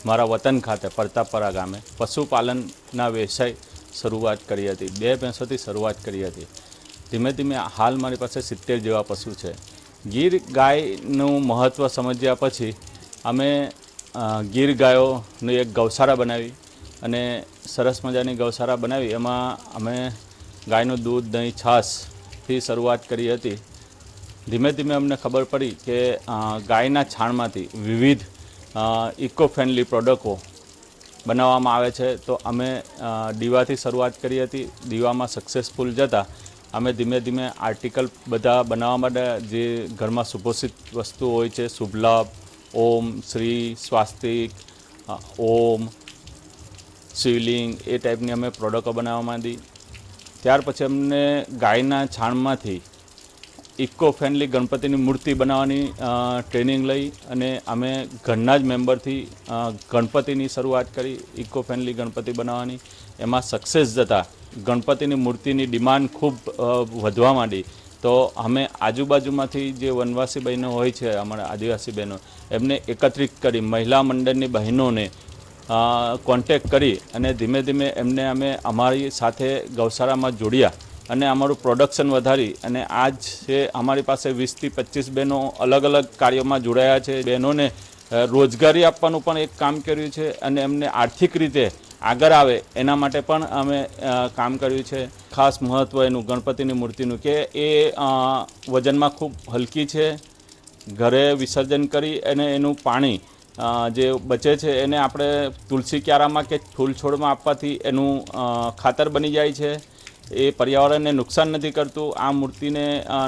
મારા વતન ખાતે પરતાપરા ગામે પશુપાલનના વ્યવસાય શરૂઆત કરી હતી। 2 ભેંસોથી શરૂઆત કરી હતી। ધીમે ધીમે હાલ મારી પાસે 70 જેવા પશુ છે। ગીર ગાયનું મહત્ત્વ સમજ્યા પછી અમે ગીર ગાયોનું એક ગૌશાળા બનાવી અને સરસ મજાની ગૌશાળા બનાવી। એમાં અમે ગાયનું દૂધ, દહીં, છાશથી શરૂઆત કરી હતી। ધીમે ધીમે અમને ખબર પડી કે ગાયના છાણમાંથી વિવિધ ઇકો ફ્રેન્ડલી પ્રોડક્ટો બનાવવામાં આવે છે। તો અમે દીવાથી શરૂઆત કરી હતી। દીવામાં સક્સેસફુલ જતાં અમે ધીમે ધીમે આર્ટિકલ બધા બનાવવા માટે જે ઘરમાં સુપોષિત વસ્તુઓ હોય છે, શુભ લાભ, ઓમ, શ્રી, સ્વાસ્તિક, ઓમ, શિવલિંગ, એ ટાઈપની અમે પ્રોડક્ટો બનાવવા માંડી। ત્યાર પછી અમને ગાયના છાણમાંથી ઇકો ફ્રેન્ડલી ગણપતિની મૂર્તિ બનાવવાની ટ્રેનિંગ લઈ અને અમે ઘરના જ મેમ્બરથી ગણપતિની શરૂઆત કરી, ઇકો ફ્રેન્ડલી ગણપતિ બનાવવાની। એમાં સક્સેસ જતાં ગણપતિની મૂર્તિની ડિમાન્ડ ખૂબ વધવા માંડી। તો અમે આજુબાજુમાંથી જે વનવાસી બહેનો હોય છે, અમારા આદિવાસી બહેનો, એમને એકત્રિત કરી મહિલા મંડળની બહેનોને કોન્ટેક કરી અને ધીમે ધીમે એમને અમે અમારી સાથે ગૌશાળામાં જોડ્યા અને અમારું પ્રોડક્શન વધારી અને આજ છે અમારી પાસે 20 થી 25 બહેનો અલગ અલગ કાર્યોમાં જોડાયા છે। બહેનોને રોજગારી આપવાનું પણ એક કામ કર્યું છે અને એમને આર્થિક રીતે આગળ આવે એના માટે પણ અમે કામ કર્યું છે। ખાસ મહત્ત્વ એનું ગણપતિની મૂર્તિનું કે એ વજનમાં ખૂબ હલકી છે। ઘરે વિસર્જન કરી અને એનું પાણી જે બચે છે એને આપણે તુલસી ક્યારામાં કે ફૂલ છોડમાં આપવાથી એનું ખાતર બની જાય છે। એ પર્યાવરણને નુકસાન નથી કરતું। આ મૂર્તિને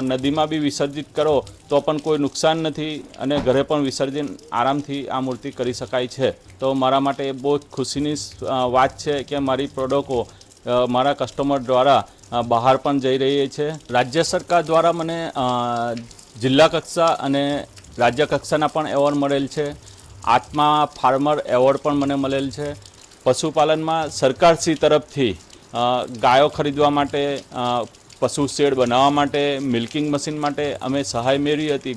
નદીમાં બી વિસર્જિત કરો તો પણ કોઈ નુકસાન નથી અને ઘરે પણ વિસર્જન આરામથી આ મૂર્તિ કરી શકાય છે। તો મારા માટે એ બહુ જ ખુશીની વાત છે કે મારી પ્રોડક્ટો મારા કસ્ટમર દ્વારા બહાર પણ જઈ રહી છે। રાજ્ય સરકાર દ્વારા મને જિલ્લા કક્ષા અને રાજ્ય કક્ષાના પણ એવોર્ડ મળેલ છે। આત્મા ફાર્મર એવોર્ડ પણ મને મળેલ છે। પશુપાલનમાં સરકારશ્રી તરફથી ગાયો ખરીદવા માટે, પશુ શેડ બનાવવા માટે, મિલ્કિંગ મશીન માટે અમે સહાય મેળવી હતી।